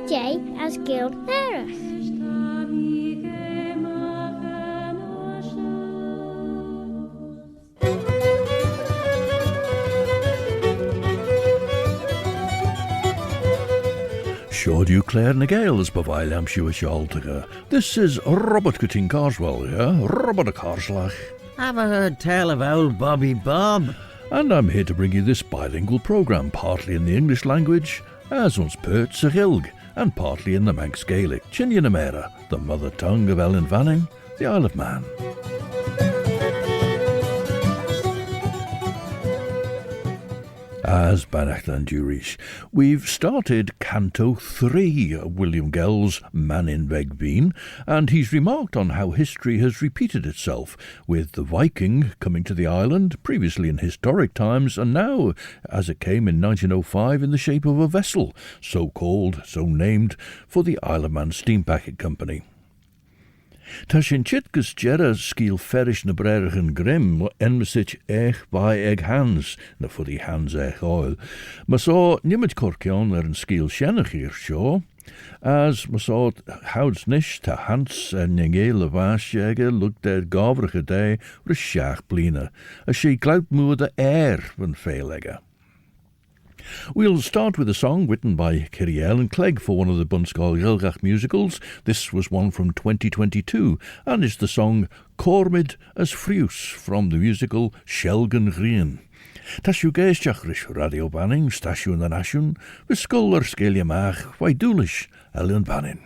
Gael as Gael Claare. Shoh Claare na Gael as bavail am shoh. This is Robert Cutting Carswell, yeah? Robert a Carslach. Have I heard tell of old Bobby Bob? And I'm here to bring you this bilingual programme, partly in the English language, as ons pert sa Ghaeilge, and partly in the Manx Gaelic, Chinyanamera, the mother tongue of Ellen Vanning, the Isle of Man. As Banachlan Durish, we've started Canto 3 of William Gell's Man in Vegbeen, and he's remarked on how history has repeated itself, with the Viking coming to the island, previously in historic times, and now, as it came in 1905, in the shape of a vessel, so called, so named, for the Isle of Man Steam Packet Company. Ta sin chitgus gera skiel ferish na Brothers Grimm enmesich by egg hands, na for the hands oil. Ma so nimmet korkion an skiel shenach hier shoh, as ma so houds nish ta hans en nge lavashjege looked at gavrige day for a shach blina, as she clout moe the air van feilegger. We'll start with a song written by Kiaull and Clegg for one of the BUNSCOILL GHAELGAGH musicals. This was one from 2022 and is the song Corrym as frioose from the musical Shelgan Rhin. Tashu geistach rish radio banning, stashu na nashun, viskull skelia mach, wai doolish, Ellen Banning.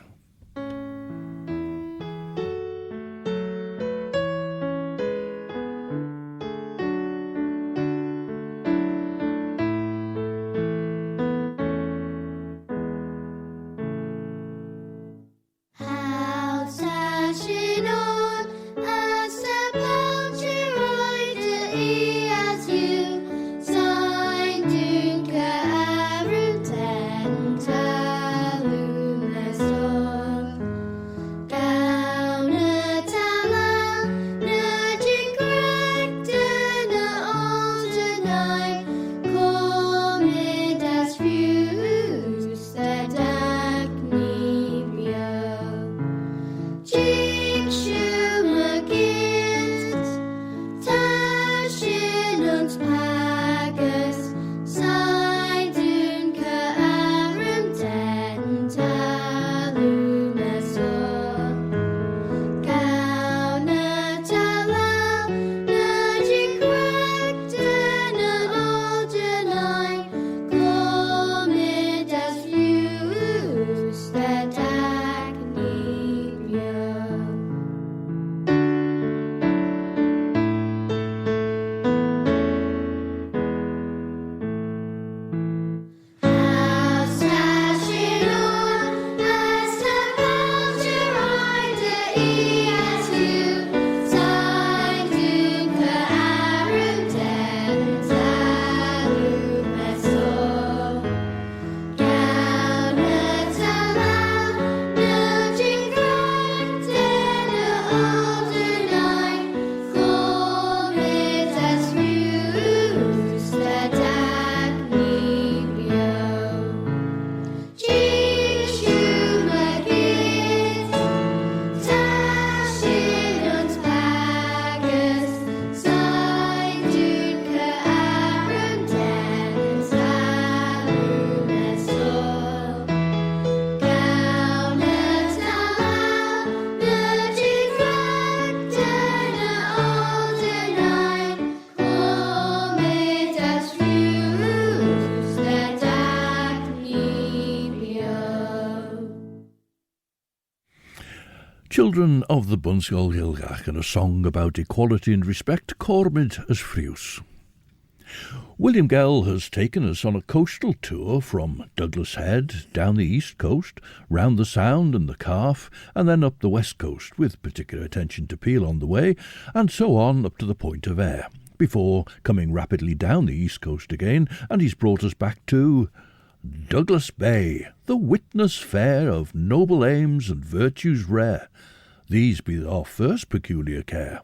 Children of the BUNSCOILL GHAELGAGH, and a song about equality and respect, Corrym as frioose. William Gell has taken us on a coastal tour from Douglas Head, down the east coast, round the Sound and the Calf, and then up the west coast, with particular attention to Peel on the way, and so on up to the Point of Ayre, before coming rapidly down the east coast again, and he's brought us back to Douglas Bay, the witness fair of noble aims and virtues rare, these be our first peculiar care.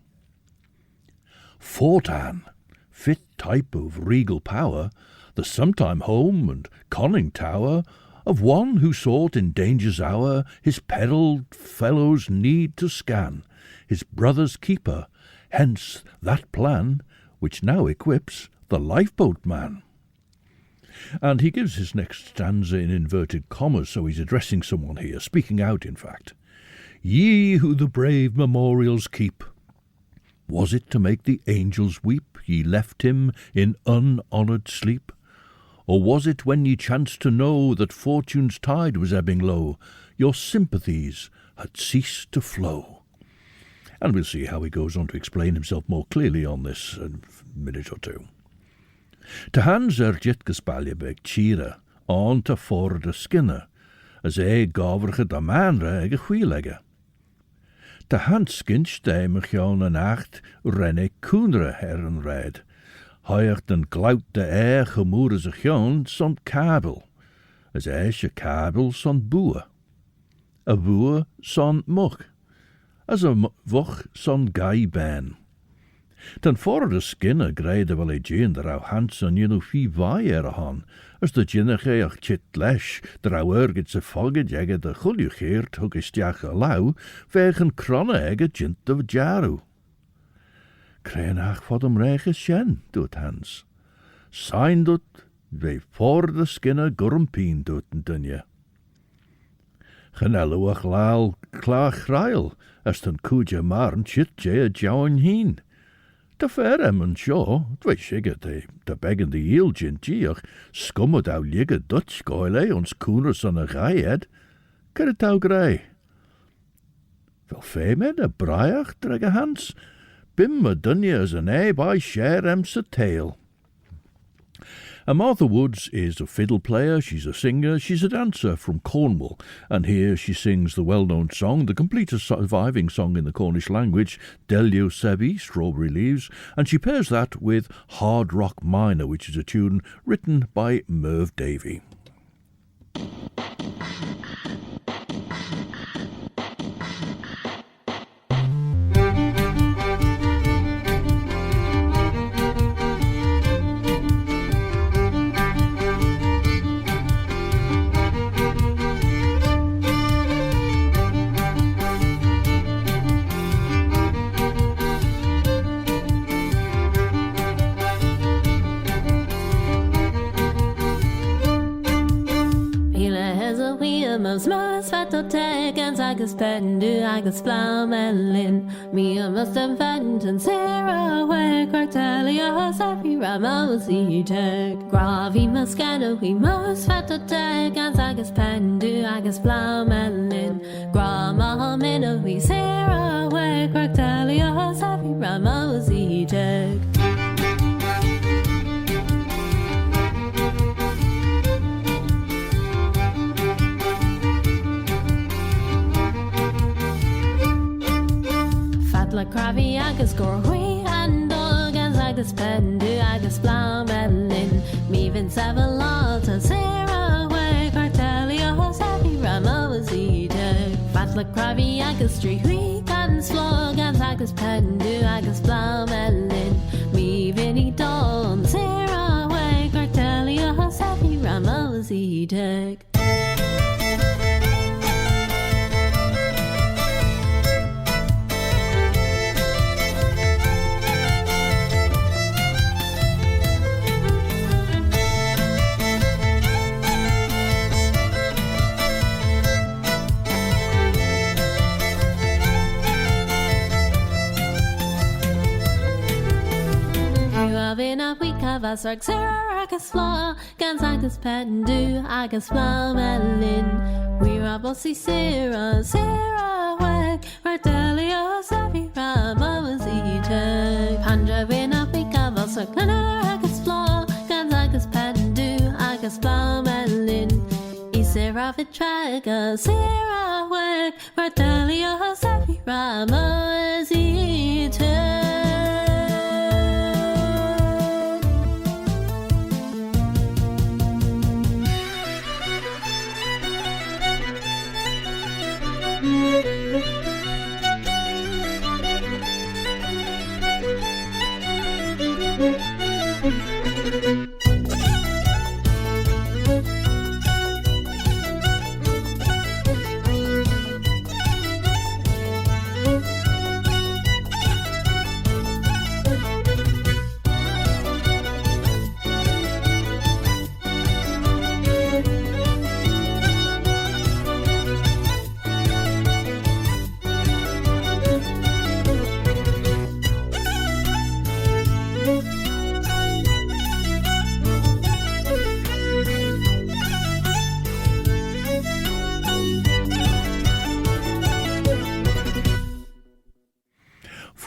Fortan, fit type of regal power, the sometime home and conning tower of one who sought in danger's hour his perilled fellow's need to scan, his brother's keeper, hence that plan which now equips the lifeboat man. And he gives his next stanza in inverted commas, so he's addressing someone here, speaking out in fact. Ye who the brave memorials keep, was it to make the angels weep ye left him in unhonoured sleep? Or was it when ye chanced to know that fortune's tide was ebbing low, your sympathies had ceased to flow? And we'll see how he goes on to explain himself more clearly on this in a minute or two. Ta hans jit gespalje beg chira, on ta for de skinne, as gavrige da manre ege chwielegge. Ta hand skinch de mechjon en acht renne koenre herren red. Hoiert den glout de gemoere zich jon son kabel, as je kabel son boer. A boer son mug, as a voch son gai ben. Ten voor de skinne greide wel e gin der hans en je fi vai han, as de ginnige ach chit lesh, der urget se fogget jegge de guljugeert hug is jach lau, vegen kronne egge gint de jaru. Kreen ach wat rege sjen, doet Hans. Sein doet, we voor de skinne gurmpien doeten dunje. Genello ach laal klaar grail, as ten koetje marn chit je a jouwen heen. De fair en shoh, twee shigge de beggen de heel gintjiach, skumme dou ligge Dutch goile, ons koeners on a gaied, ker het dou grei. Wel feme de braaiach, drege Hans, bim me dunje as an by share se tail. And Martha Woods is a fiddle player, she's a singer, she's a dancer from Cornwall, and here she sings the well-known song, the complete surviving song in the Cornish language, Delio Sebi, Strawberry Leaves, and she pairs that with Hard Rock Minor, which is a tune written by Merv Davey. Mars fatoteg and agus pendu agus flamelin. Me must invent and Sarah wek Artelia Safi Ramosi teg. Gravi muscano we must fatoteg and agus pendu agus flamelin. Grama mino we Sarah wek Artelia Safi Ramosi teg. Like Cravi agus Gorhui and dog and agus pendu agus flamelin. Me vin Savalata Sarah way Cartelia Safi Ramosi teg. Fat like Cravi agus Hui and slog and agus pendu agus flamelin. Me vinny don Sarah way Cartelia Safi Ramosi teg. Vas arg Sarah agus flaw, gans agus pendu agus flamelin. We rabossi Sarah, Sarah wek, Artelia Safi Ramosi teg. Panja vina pika vas arg agus flaw, gans agus pendu agus flamelin. I Sarah vitraga, Sarah wek, Artelia Safi Ramosi teg.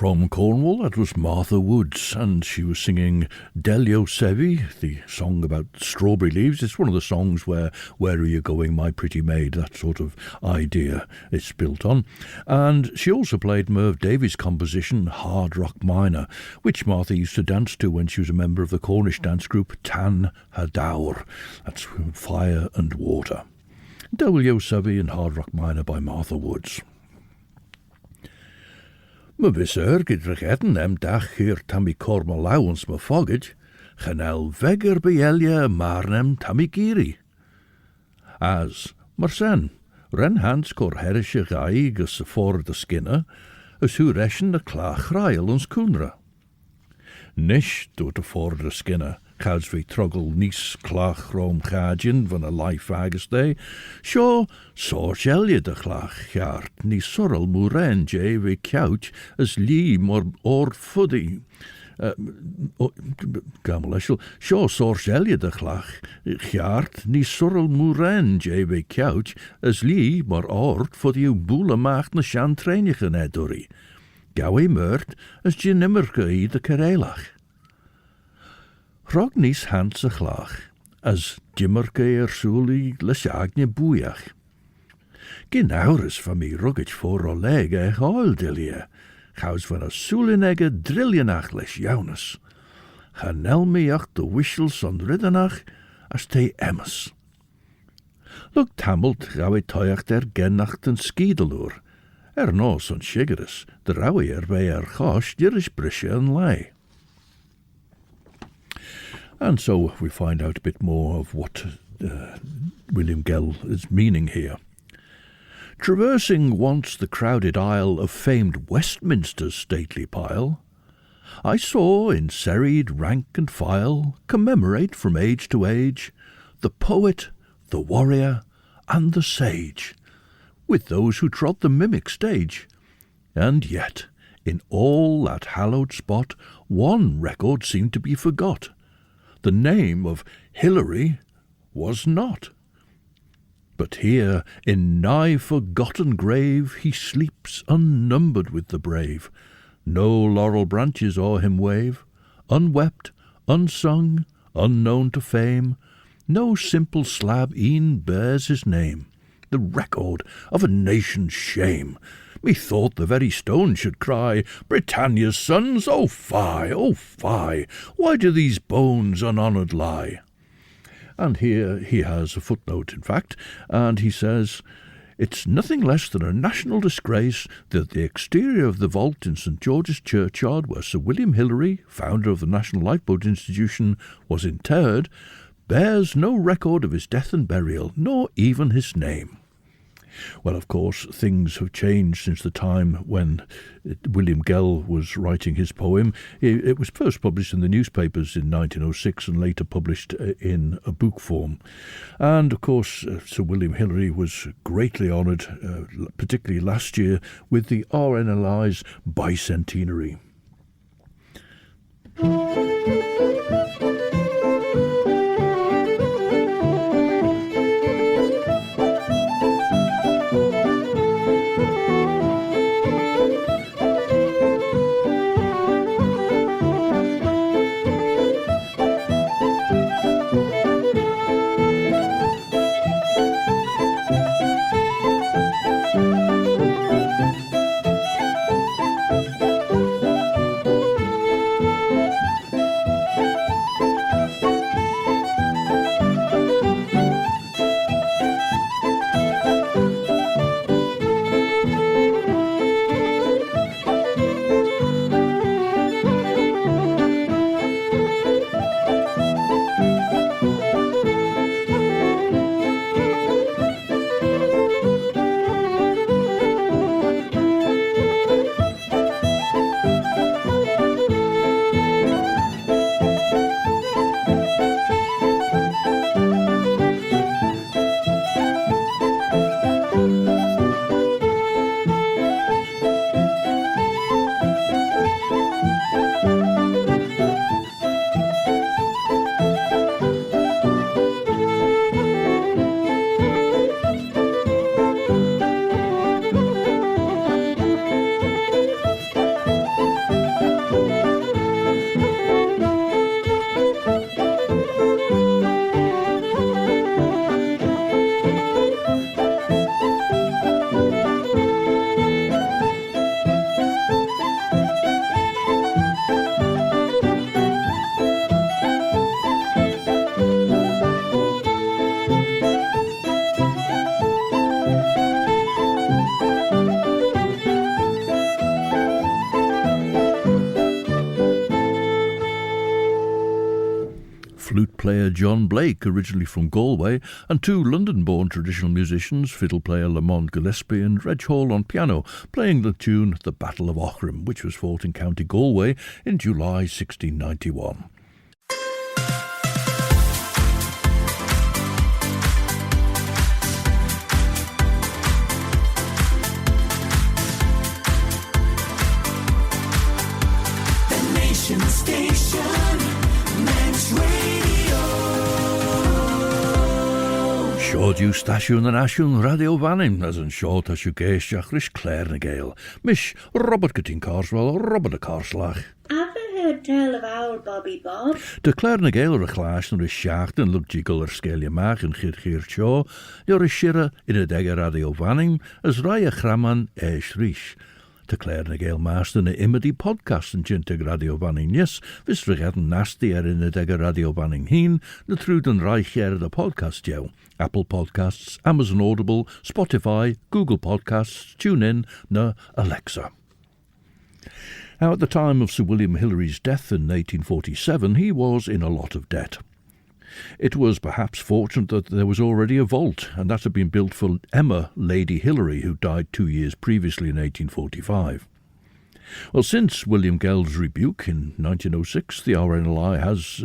From Cornwall, that was Martha Woods, and she was singing Delio Sevi, the song about strawberry leaves. It's one of the songs where are you going, my pretty maid, that sort of idea it's built on. And she also played Merv Davies' composition, Hard Rock Minor, which Martha used to dance to when she was a member of the Cornish dance group Tan Hadawr. That's Fire and Water. Delio Sevi and Hard Rock Minor by Martha Woods. My visser gydrygedden dag hier tammy corma lawens my foggage, genel veger beelje marnem tammy giri. As, marsen, ren hans cor herische gai gus for de skinner, as hu reschen de klaag rail ons koenra. Nish doet de for de skinner, Chas vi truggle nis clach rom chadjin van a life agus day. Shoh, sorgelje de clach chart, ni sorrel moeren je vi couch as lee mor or fuddy. Gameleschel, shoh sorgelje de clach chart, ni sorrel moeren je vi couch as lee mor ort fuddy u boele macht na shan treinige nedori. Gawe meurt as je nimmerke I de kerelach. Rog nis hans a chlach, as jimmerke suli lesjagne boeiach. Genauris van mi ruggage voor o leg oil dilie, chaus van a sulinege driljenach les jaunus. Chanel me ach de wishels on riddenach, as te emmes. Look tammelt gawe toiach der gennacht en skideloer, nos on shigeris, de rawe bij chosh dirish brische en lei. And so we find out a bit more of what William Gell is meaning here. Traversing once the crowded aisle of famed Westminster's stately pile, I saw in serried rank and file commemorate from age to age the poet, the warrior, and the sage, with those who trod the mimic stage. And yet, in all that hallowed spot, one record seemed to be forgot. The name of Hilary was not. But here, in nigh forgotten grave, he sleeps unnumbered with the brave. No laurel branches o'er him wave, unwept, unsung, unknown to fame. No simple slab e'en bears his name, the record of a nation's shame. Methought the very stone should cry, Britannia's sons, oh fie, why do these bones unhonoured lie? And here he has a footnote, in fact, and he says, it's nothing less than a national disgrace that the exterior of the vault in St. George's Churchyard, where Sir William Hilary, founder of the National Lifeboat Institution, was interred, bears no record of his death and burial, nor even his name. Well, of course, things have changed since the time when William Gell was writing his poem. It was first published in the newspapers in 1906 and later published in a book form. And, of course, Sir William Hilary was greatly honoured, particularly last year, with the RNLI's bicentenary. player John Blake, originally from Galway, and two London-born traditional musicians, fiddle player Lamont Gillespie and Reg Hall on piano, playing the tune The Battle of Corrym, which was fought in County Galway in July 1691. Station, Manx Radio. Shoh dú stasiwn yn asiwn radio fannym, as yn shoh ta siw geisach rys Claare na Gael. Mish Robert Gytyn Carswell, Robert y Carslach. Have you heard tell of our Bobby Bob? De Claare na Gael ar y chlashtyn rys siacht yn lwg jigol ar sgelia mach yn chir shoh, yw'r shira in y dega radio fannym, as rai a chraman eis rys. De Claare na Gael master na imedy podcast yn jinteg radio fanning. Yes, vis regaden nasty in y dega radio fanning heen, na trwyd yn reich the podcast jou. Apple Podcasts, Amazon Audible, Spotify, Google Podcasts, TuneIn, na Alexa. Now, at the time of Sir William Hilary's death in 1847, he was in a lot of debt. It was perhaps fortunate that there was already a vault, and that had been built for Emma, Lady Hilary, who died 2 years previously in 1845. Well, since William Gell's rebuke in 1906, the RNLI has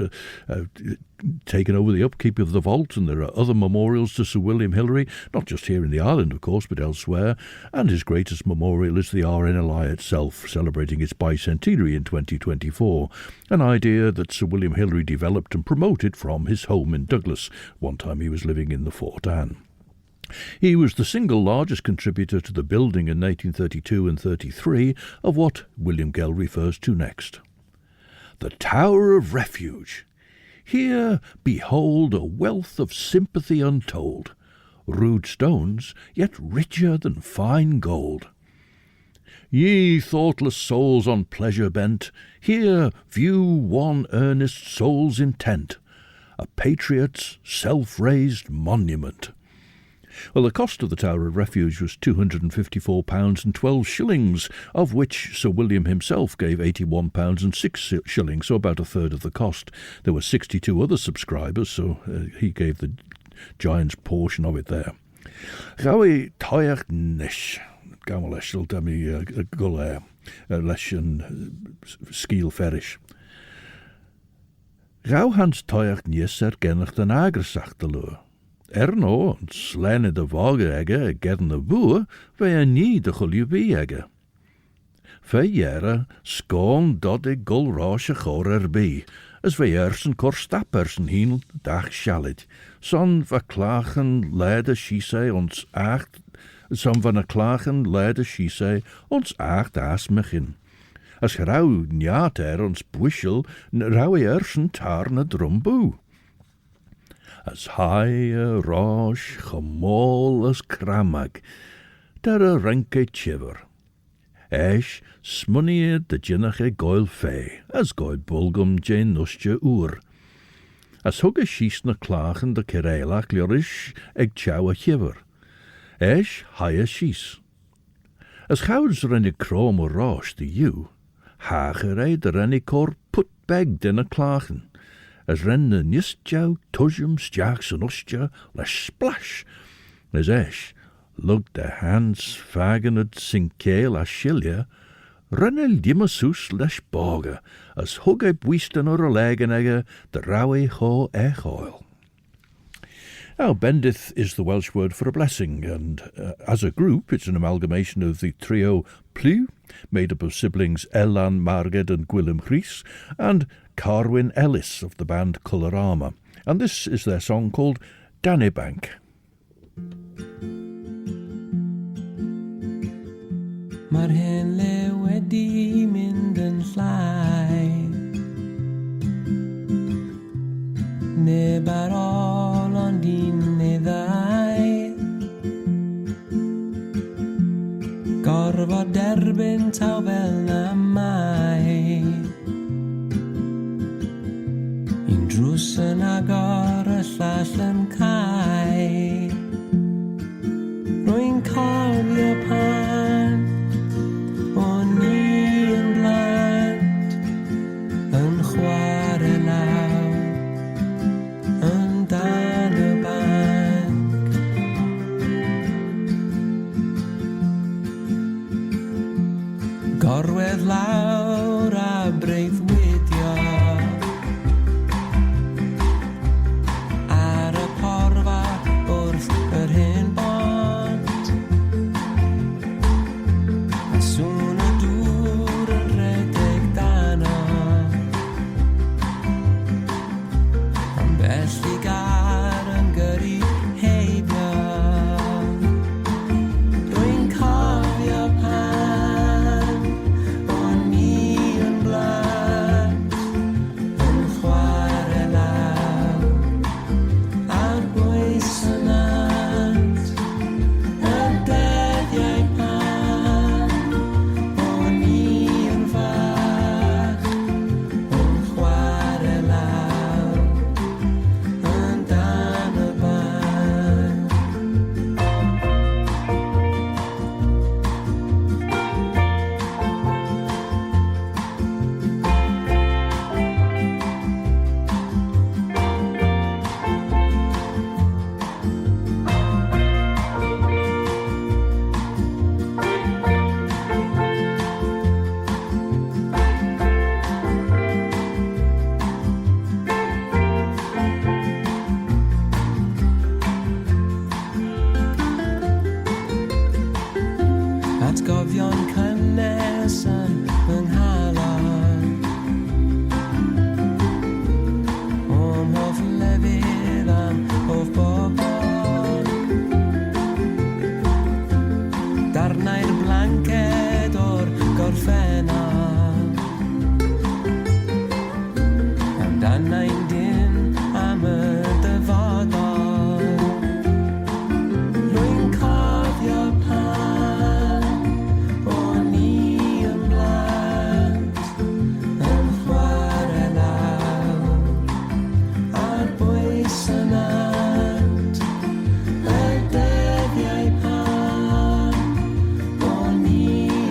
taken over the upkeep of the vault, and there are other memorials to Sir William Hilary, not just here in the island, of course, but elsewhere, and his greatest memorial is the RNLI itself, celebrating its bicentenary in 2024, an idea that Sir William Hilary developed and promoted from his home in Douglas, one time he was living in the Fort Anne. He was the single largest contributor to the building in 1832 and 33 of what William Gell refers to next. The Tower of Refuge. Here behold a wealth of sympathy untold, rude stones, yet richer than fine gold. Ye thoughtless souls on pleasure bent, here view one earnest soul's intent, a patriot's self-raised monument. Well, the cost of the Tower of Refuge was £254 and 12 shillings, of which Sir William himself gave £81 and 6 shillings, so about a third of the cost. There were 62 other subscribers, so he gave the giant's portion of it there. Gawi toiach nish, gamal eshil dami gulair, lesh and skiel ferish. Gau hans toiach nis genach den agresach de lure. No, en slenne de vageegge gedden de boer, wij nie de guljubiegge. 4 jaren skoon dat ik gul rasje gor erbij, as wij ersen kor stappersen heen dag schalit. Son verklagen leide schiesei ons acht, son van een klagen leide schiesei ons acht aas mechin. As grauw njater ons bushel, rauwe ersen tarne drumboe. As high a rosh, chamol as cramag, dar a renke chiver. Esh, smunnie de jinnache goil fei, as goil bulgum jane nustje oer. As hugge schies na klagen de kereilach liorish eg chow a chiver. Esh, high a schies. As gouds renne krom o rosh de you, hagerei de renne kor put beg den a klagen. As renne nistjou, tujum, stjaks en ostja, lesh splash. As esh, lug de hands fagen het sinkeel as shilja, renne limasus lesh boga, as hugge bwisten or a legenegge, de rawe ho oil. Now, bendith is the Welsh word for a blessing, and as a group, it's an amalgamation of the trio Plu, made up of siblings Elan, Marged and Gwilym Rhys, and Carwyn Ellis of the band Colorama, and this is their song called Dannebank. Mar hen le wedi mynd yn llai, neb ar ôl ond un neu ddau, gorfod derbyn taw fel na mai. Un drws yn agor, y llall yn cau, rwy'n cofio pan o'n i yn blant yn chwarae law, Bredd lawr a breuddwydio ar y porfa wrth yr hyn bont a sŵn y dŵr yn rhedeg dano am bell i gar yn gyrru heibio rwy'n cofio pan o'n i yn blant yn chwarae lawr ar bwys y nant y dyddiau pan o'n i yn fach yn chwarae lawr yn dan y ban. Atgofion cynnes yn fy nghalon O'm hoff lefydd am hoff bobl Darnau'r blanced o'r gorffennol Amdanau'n dyn am y dyfodol Rwy'n cofio pan o'n i yn blant yn chwarae lawr ar bwys y nant y dyddiau pan o'n i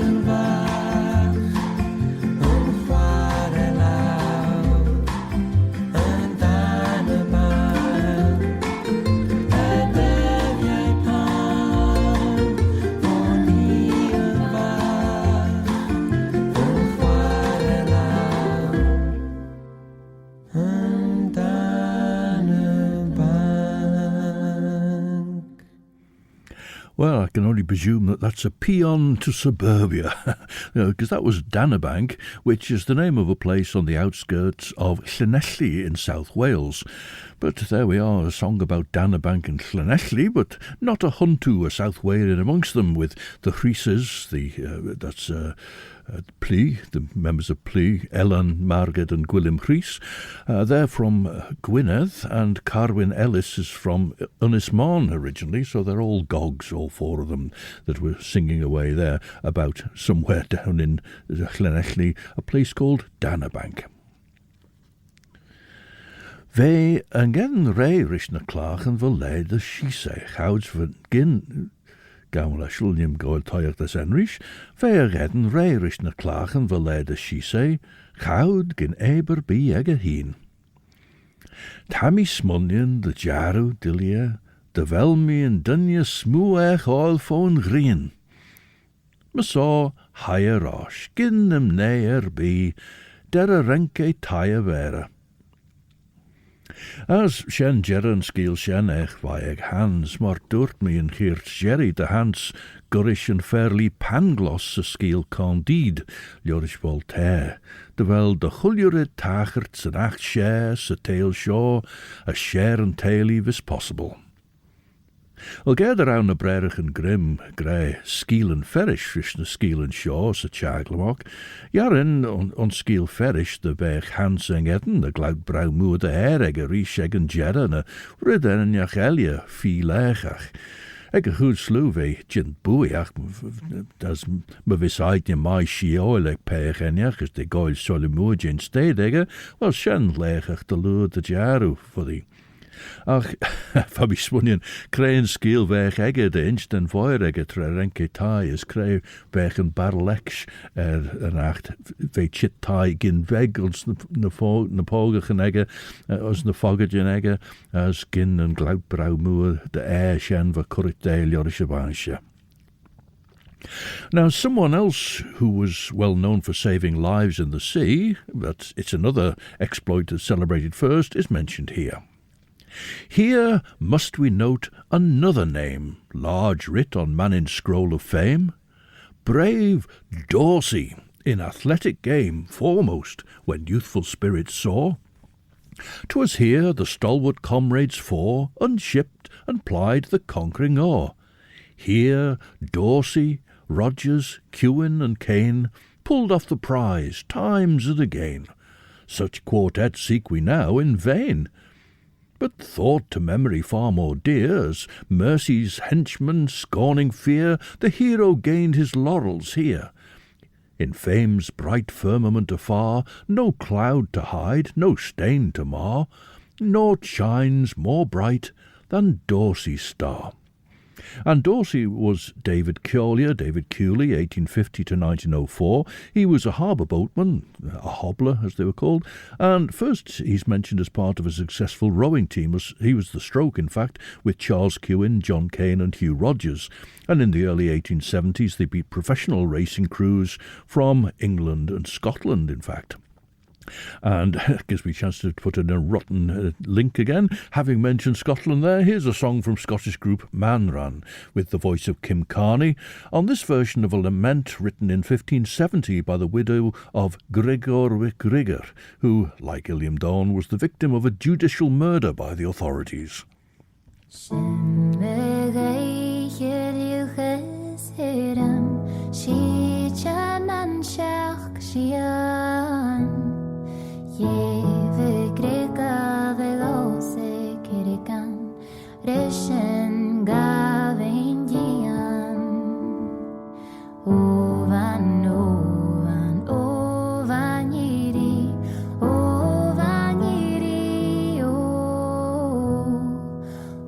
yn fach yn chwarae lawr yn dan y ban y dyddiau pan o'n i yn fach yn chwarae lawr yn dan y banc. Well, I can only presume that that's a paean to suburbia, because that was Danabank, which is the name of a place on the outskirts of Llanelli in South Wales. But there we are, a song about Danabank and Llanelli, but not a huntu, a South Walian amongst them, with the friooses, that's Pli, the members of Pli, Ellen, Margaret and Gwilym Rhys. They're from Gwynedd, and Carwyn Ellis is from Ynys Môn originally, so they're all gogs, all four of them, that were singing away there about somewhere down in Llanelli, a place called Danabank. Fe angen rei rish na clach yn fy leid y shisei, chawds fy gyn gael a shulnium goel toiach das enrish, fe agedden rei rish na clach yn fy leid y shisei, chawd gyn eber bi ag a hyn. Tammy smunion de jaru dilia, de velmi en dunje smoe ech oil fo'n green. Me saw higher rosh, gyn them neer bi, der a renke taia vera. As shen Jerren skiel shen ech vaeg hans, maar doort me in geert Jerry de hans, gurish en fairly pangloss a skiel candide, Lorish Voltaire, terwijl de chuljurid tagerts en acht shares a tail shoh, a share and taily was possible. Al gather around the Brothers Grimm, grey, skiel and ferish, fish na skiel and shoh, sa chaglamok, jarin on skiel ferish, the bech hansing eden, the glout brow moor de hair, egg a rish egg and jerra, na ridden en jachelia, fi lechach. Egg a goed sluve, jint buiach, das me beside je my shioil eg pech enjach, as de goil solimuj in steed egge, well shen lechach de lure de jaru for the. Ach, fabi smunion, krein skiel weg egge de inch den foir egge tre renke tai is krei weg een barleksch een acht ve chit tai gin weg ons na pogen egge os na foggen egge as gin en gloutbrau moer de shen va currit deil jorische bansje. Now, someone else who was well known for saving lives in the sea, but it's another exploit that's celebrated first, is mentioned here. Here must we note another name, large writ on Mannin's scroll of fame. Brave Dorsey, in athletic game foremost, when youthful spirits soar. 'Twas here the stalwart comrades four unshipped and plied the conquering oar. Here Dorsey, Rogers, Kewin and Kane pulled off the prize times and again. Such quartet seek we now in vain. But thought to memory far more dear, as mercy's henchman scorning fear, the hero gained his laurels here. In fame's bright firmament afar, no cloud to hide, no stain to mar, naught shines more bright than Dorsey's star. And Dorsey was David Collier, David Cooley, 1850 to 1904. He was a harbour boatman, a hobbler as they were called, and first he's mentioned as part of a successful rowing team. He was the stroke, in fact, with Charles Kewin, John Kane and Hugh Rogers. And in the early 1870s they beat professional racing crews from England and Scotland, in fact. And it gives me a chance to put in a rotten link again. Having mentioned Scotland there, here's a song from Scottish group Manran with the voice of Kim Carney on this version of a lament written in 1570 by the widow of Gregor Grigor, who, like Illiam Dawn, was the victim of a judicial murder by the authorities.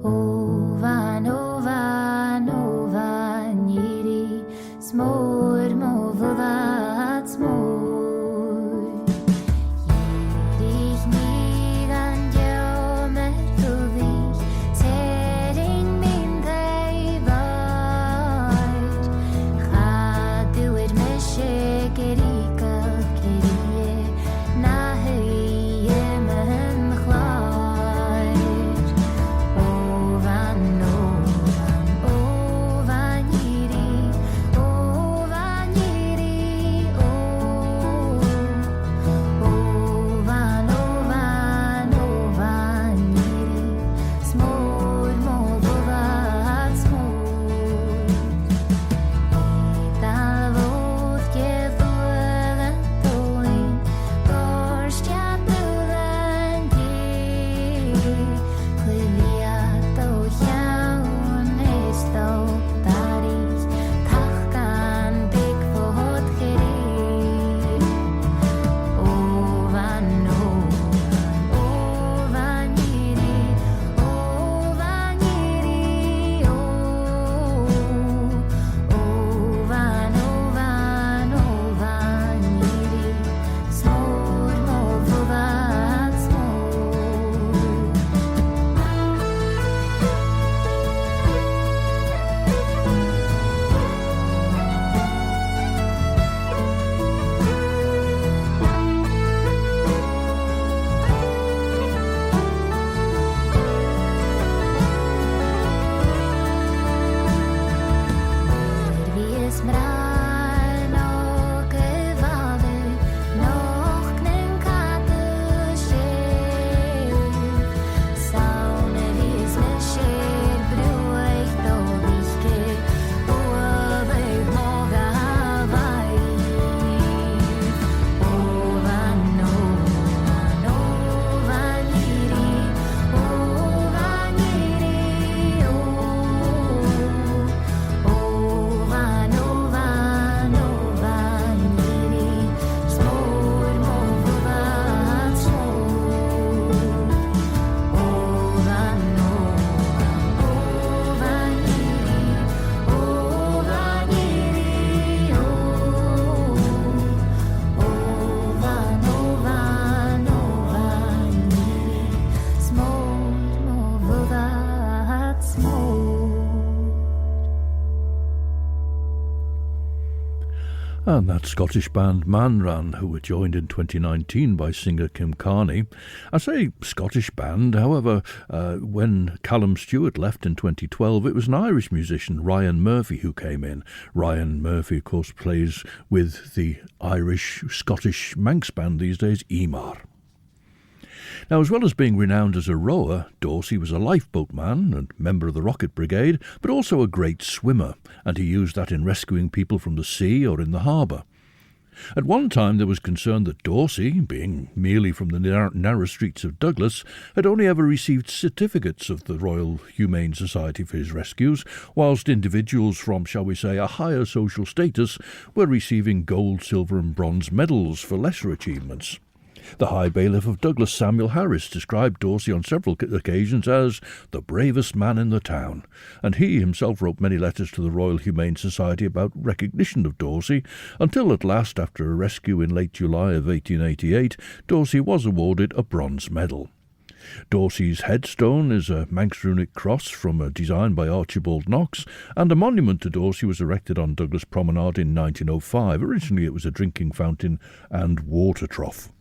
Ovan And that Scottish band Manran, who were joined in 2019 by singer Kim Carney. I say Scottish band, however, when Callum Stewart left in 2012, it was an Irish musician, Ryan Murphy, who came in. Ryan Murphy, of course, plays with the Irish-Scottish Manx band these days, Emar. Now, as well as being renowned as a rower, Dorsey was a lifeboat man and member of the Rocket Brigade, but also a great swimmer, and he used that in rescuing people from the sea or in the harbour. At one time there was concern that Dorsey, being merely from the narrow streets of Douglas, had only ever received certificates of the Royal Humane Society for his rescues, whilst individuals from, shall we say, a higher social status were receiving gold, silver and bronze medals for lesser achievements. The High Bailiff of Douglas, Samuel Harris, described Dorsey on several occasions as the bravest man in the town, and he himself wrote many letters to the Royal Humane Society about recognition of Dorsey, until at last, after a rescue in late July of 1888, Dorsey was awarded a bronze medal. Dorsey's headstone is a Manx runic cross from a design by Archibald Knox, and a monument to Dorsey was erected on Douglas Promenade in 1905. Originally it was a drinking fountain and water trough.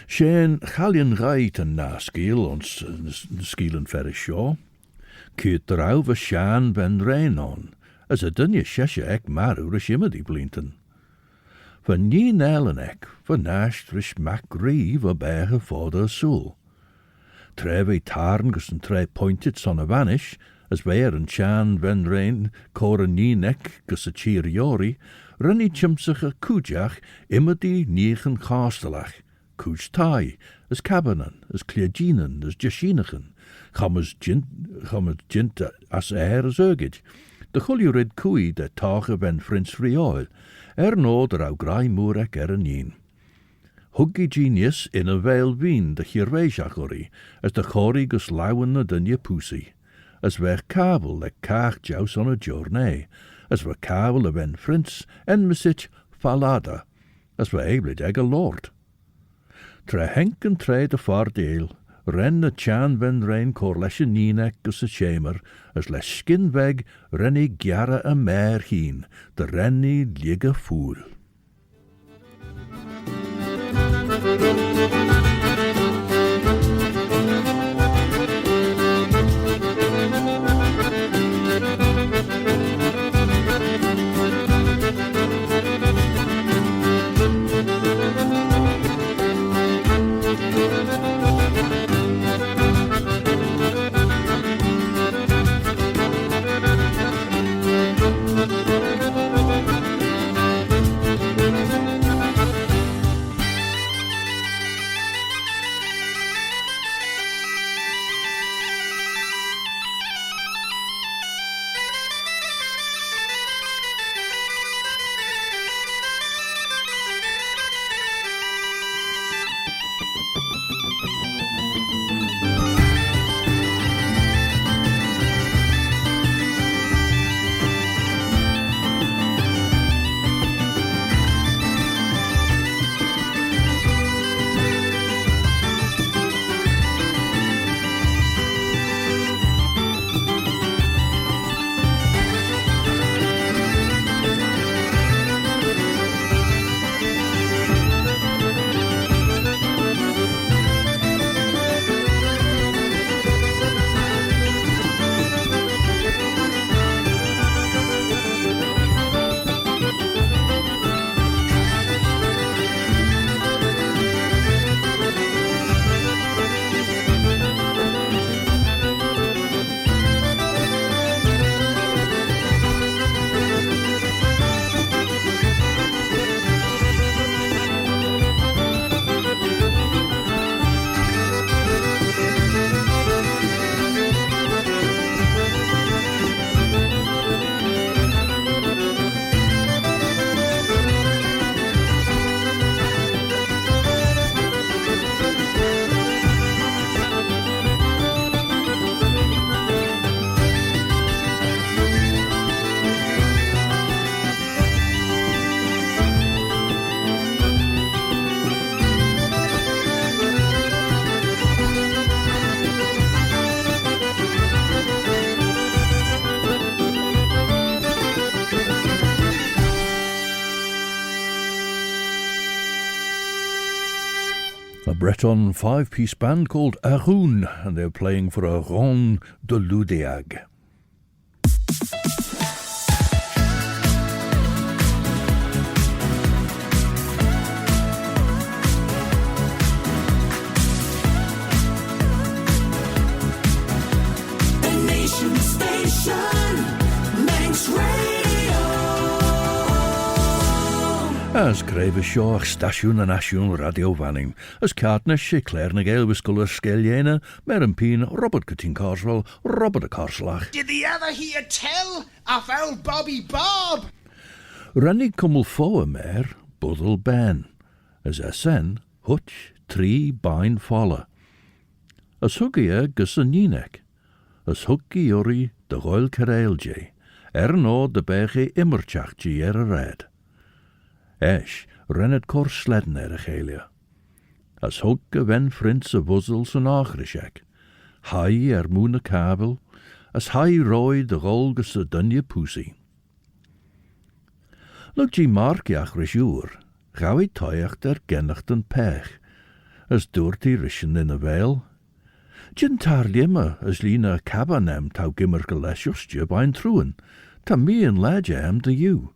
Shane Challion Rait en nascil ons sciel en ferris shoh. Cyd draw fy sian ben rein on, as a dynnu sheshe ec marw rys imad I blinten. Fy nyn elen ec, fy nasht rys mac ri fy bech y fod y sŵl. Tre fy tarn gys yn tre pointed son a vanish, as ver yn sian ben rein cor y nyn ec gys y chir iori, rynnu chymsach y cwjach imad I nich yn chastelach. Cwj tai, as cabanan, as cleaginan, as jashinachan, chom as jint as as urgid. De chuljurid cwy de tage ben frins frioil, no der au grai moerek nien. Huggy genius in a veil veen de chirweishachori, as de chori gus lauwen na dunje pussy, as ver kabel le kaach jaus on a journey, as ver kabel a ben frins en mesich falada, as ver eblid eg a lord. Tre henk en tre de fardeel, ren na chan ben rein cor lesje nienek gus a shamer, as les skin weg renny giara a mer heen, de renny liga fool. Breton five-piece band called Arun, and they're playing for a Ronde de l'Udéag. The Nation Station, Manx Radio. As Greve Shoh Stasiwn and Asiwn Radio Fanning, as Cartnes she Claare na Gael Wiskuller Skelljena, Merenpeen, Robert Cutting Carswell, Robert a Carslach. Did the other hear tell of old Bobby Bob? Ranny Cummel Foa Mare, Buddle Ben, as Sen, Hutch, Tree, Bine Falla. As Huggia Gussaninek, as Huggi Uri, de Goil Carelje, Erno de Berge Immerchachji Red. Esh, rennet kor sledden Gelia. As hugge wen frins a wuzzels en achrishek. Hai moene kabel, as hai roy de golges a dunje pussy. Look je markiach risjoer, gawi toiach der gennacht pech, as doorti rischen in a veil. Jin tar limmer as lina cabanem tau gimmer gelesjostje bain truen, ta me en ledje am de you.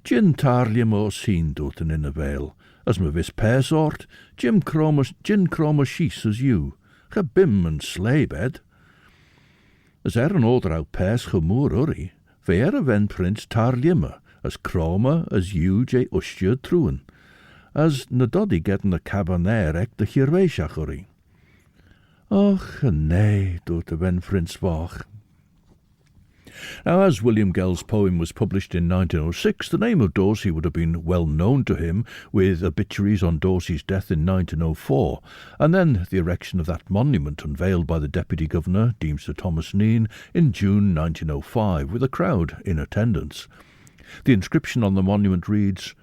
Jin tarliam o seen doten in a veil, as me vis pesort, Jin croma shees as you, ge bim and sleigh bed. As an oder out pes gemoer urry, ver ven prins tarlimme, as croma as you je ustje truen, as na doddy getten a cabernet ek de hirweishach urry. Och, nee, doet de ven prins wach. Now, as William Gell's poem was published in 1906, the name of Dorsey would have been well known to him, with obituaries on Dorsey's death in 1904, and then the erection of that monument unveiled by the Deputy Governor, Deemster Thomas Neen, in June 1905, with a crowd in attendance. The inscription on the monument reads,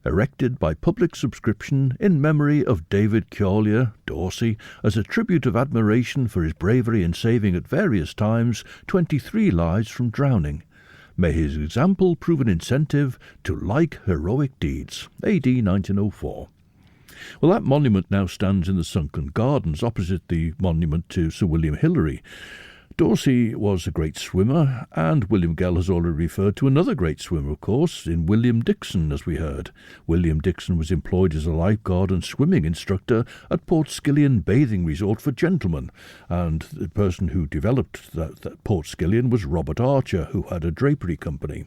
"Erected by public subscription in memory of David Kiaull, Dorsey, as a tribute of admiration for his bravery in saving at various times 23 lives from drowning. May his example prove an incentive to like heroic deeds." AD 1904. Well, that monument now stands in the sunken gardens opposite the monument to Sir William Hillary. Dorsey was a great swimmer, and William Gell has already referred to another great swimmer, of course, in William Dixon, as we heard. William Dixon was employed as a lifeguard and swimming instructor at Portskillion Bathing Resort for Gentlemen, and the person who developed that Portskillion was Robert Archer, who had a drapery company.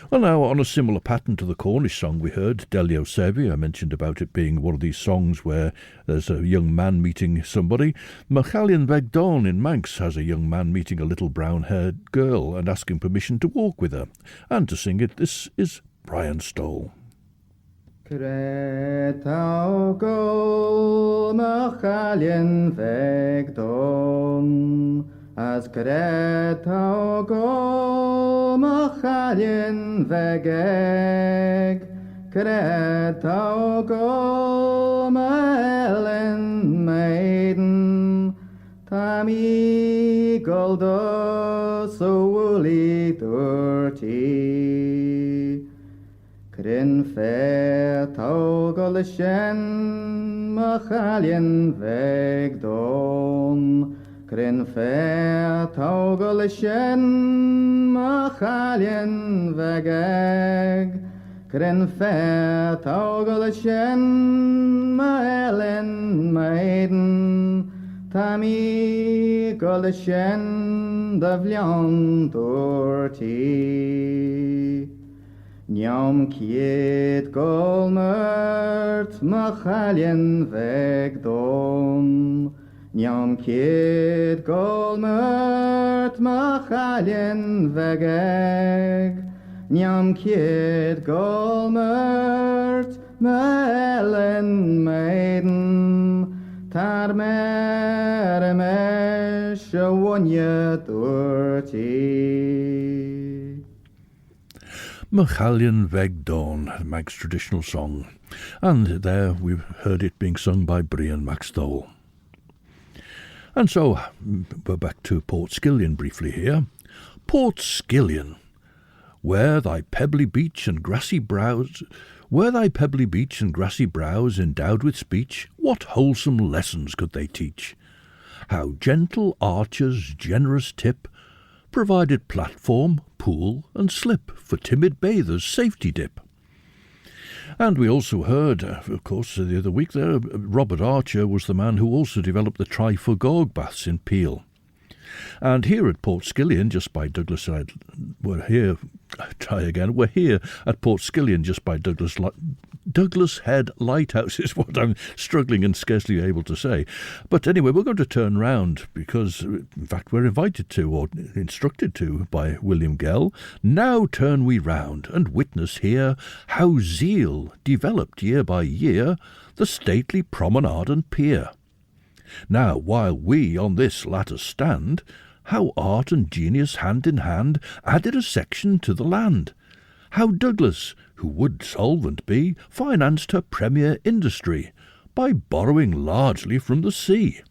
Well, now, on a similar pattern to the Cornish song we heard, Delio Sevi, I mentioned about it being one of these songs where there's a young man meeting somebody. Machalian Vegdon in Manx has a young man meeting a little brown-haired girl and asking permission to walk with her. And to sing it, this is Brian Stoll. Machalian Vegdon as Greta go Machalian Vegeg Greta go Ellen maiden Tammy Goldo so woolly dirty Crin fair Taugolishen Machalian Vegdon Crin fair Taugolishen Machalian Vegeg Crin fair Taugolishen Ellen maiden Tammy Golishen Davlion Dorty Njam kiet golmert Machalian Vegdon Njam kiet golmert Machalian Vegeg Njam kiet golmert Mellen maiden Tar mere mesh a wonje dorty. Machalian Vegdon, the Manx traditional song. And there we've heard it being sung by Brian Maxthole. And so, we're back to Portskillion briefly here. Portskillion, where thy pebbly beach and grassy brows, Were thy pebbly beach and grassy brows endowed with speech, what wholesome lessons could they teach? How gentle Archer's generous tip provided platform, pool, and slip for timid bathers' safety dip. And we also heard, of course, the other week there, Robert Archer was the man who also developed the Trifogorg baths in Peel. And here at Portskillion, just by Douglas, we're here at Portskillion, just by Douglas Head Lighthouse is what I'm struggling and scarcely able to say. But anyway, we're going to turn round because, in fact, we're invited to, or instructed to, by William Gell. Now turn we round and witness here how zeal developed year by year the stately promenade and pier. Now, while we on this latter stand, how art and genius hand in hand added a section to the land. How Douglas, who would solvent be, financed her premier industry by borrowing largely from the sea.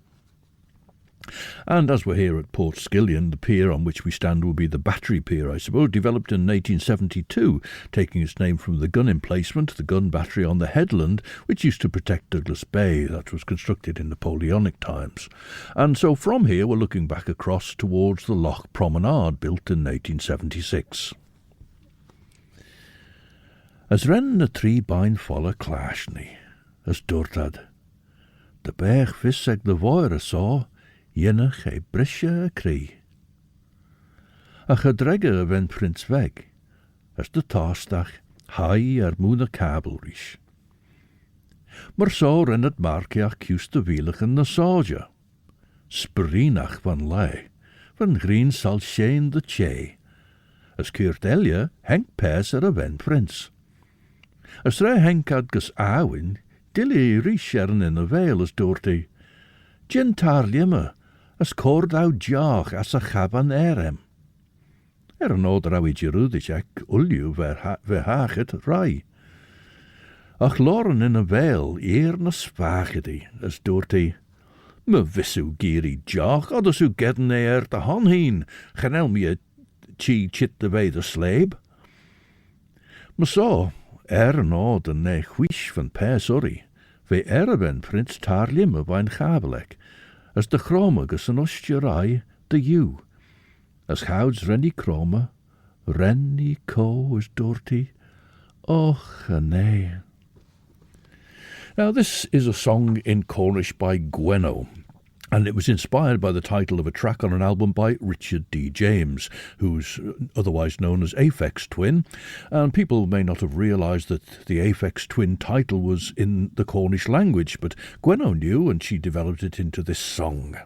And as we're here at Portskillion, the pier on which we stand will be the Battery Pier, I suppose, developed in 1872, taking its name from the gun emplacement, the gun battery on the headland, which used to protect Douglas Bay, that was constructed in Napoleonic times. And so from here we're looking back across towards the Loch Promenade, built in 1876. As ren na trí bain folla clashtyn, as dúirtad, de bech vis ag de voir saw, Yenach e brisha a cree. A chadrega ven Prince weg, as de tastach hai moon a kabelrish. Maar so ren het markiach kius de wielig na soja. Sprinach van lei, van green sal sheen de che. As keurt Elia, henk pes a ven Prince. As re henk ad gus awin, dilly rish in a veil as doorty. Gin tarliema, as cord out joch as a chaban erem. An oder au I gerúdich ec ulju ver hachet rai. Ach loren in a veil na spaghetti, as doorty. Me vissu giri joch, others who gedden de honheen, genel me a chi chit de way de sleeb. Me so, an oder ne chwish van pers urry, ve ben Prins Tarlim of ein Gabelek, as de chroma gus an ostjerai de you, as houds renny chroma, renny co as dorty, och nee. Now this is a song in Cornish by Gweno, and it was inspired by the title of a track on an album by Richard D. James, who's otherwise known as Aphex Twin, and people may not have realised that the Aphex Twin title was in the Cornish language, but Gweno knew and she developed it into this song.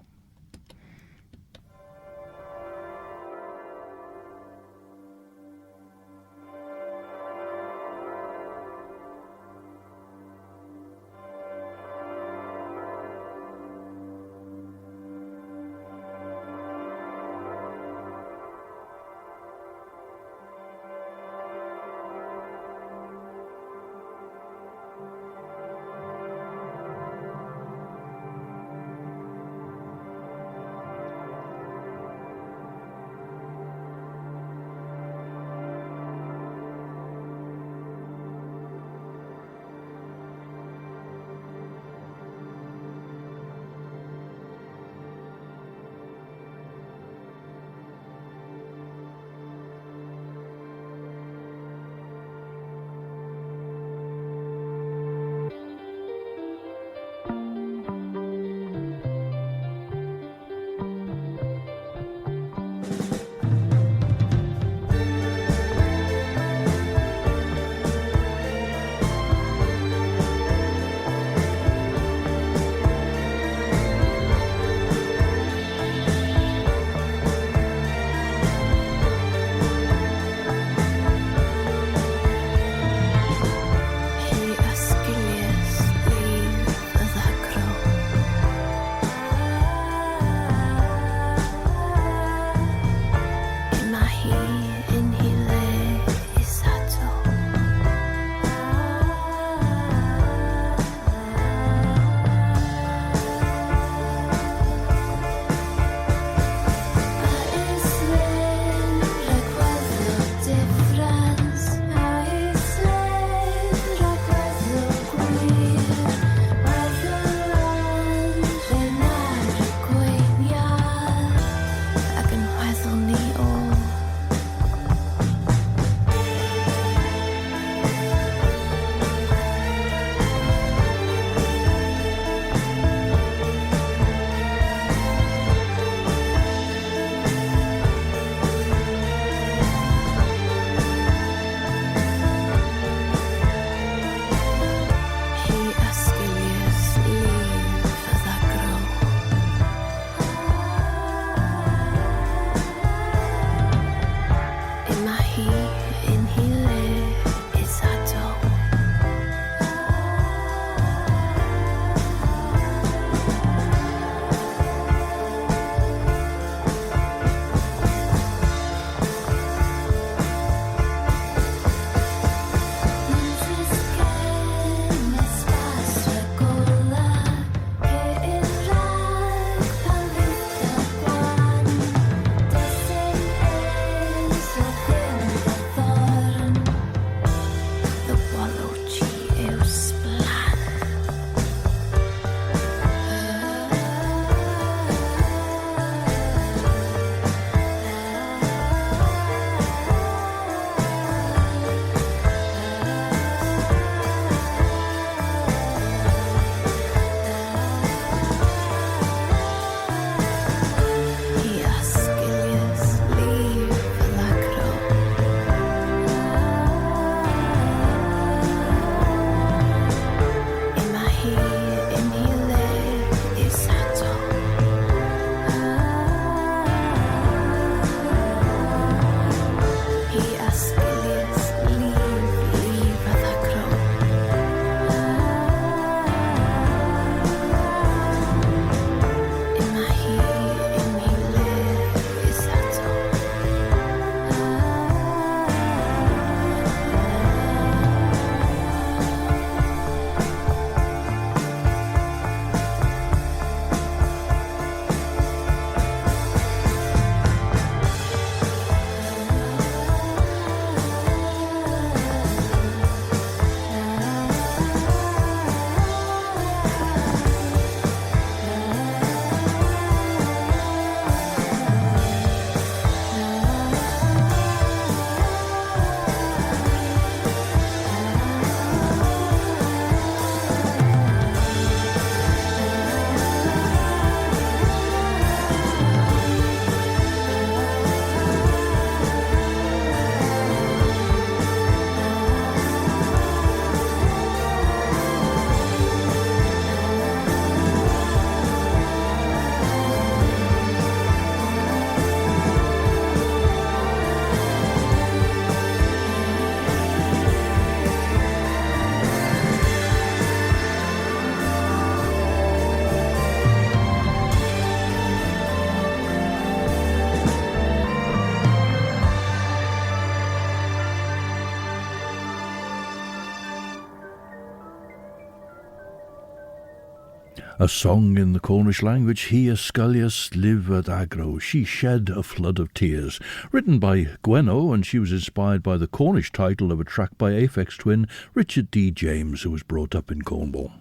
A song in the Cornish language, He Scullius Live at Agro, She Shed a Flood of Tears, written by Gweno, and she was inspired by the Cornish title of a track by Aphex twin Richard D. James, who was brought up in Cornwall.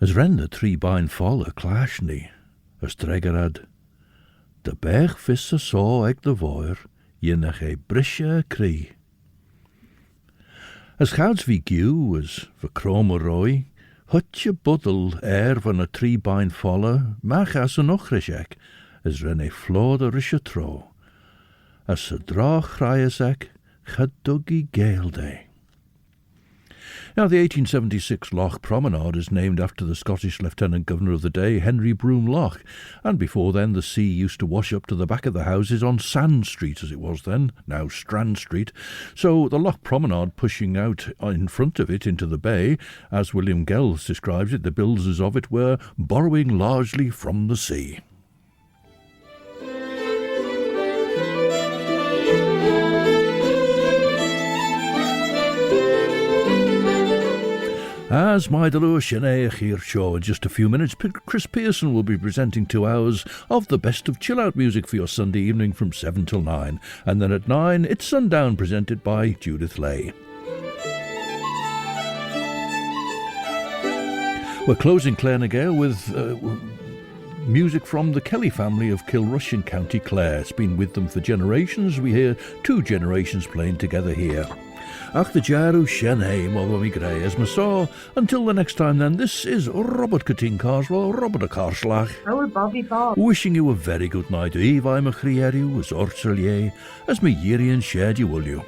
As ren the three bain fall a chlashtyn, as dregerad, de berg visse saw eg de voir, yenach e brische cree. As gouds wie gew, as ve kromer rooi, hutje buddel van a tree bain falle, mach as an ochrishek, as ren e flawed rische tro, as se dra chryasek, chaduggy Gael day. Now, the 1876 Loch Promenade is named after the Scottish Lieutenant Governor of the day, Henry Broome Loch, and before then the sea used to wash up to the back of the houses on Sand Street, as it was then, now Strand Street, so the Loch Promenade pushing out in front of it into the bay, as William Gell describes it, the builders of it were borrowing largely from the sea. As my Delusion here show in just a few minutes, Chris Pearson will be presenting 2 hours of the best of chill-out music for your Sunday evening from 7 till 9. And then at 9, it's Sundown, presented by Judith Leigh. We're closing Claare and Gael with music from the Kelly family of Kilrush in County Clare. It's been with them for generations. We hear 2 generations playing together here. Ach the jaru shenhe mo grey as masaw. Until the next time then, this is Robert Catin Carswell, Robert a Carslach. Oh, Bobby Bob. Wishing you a very good night. Eve I'm a crieriu as orchelier, as me yirian shared you will you.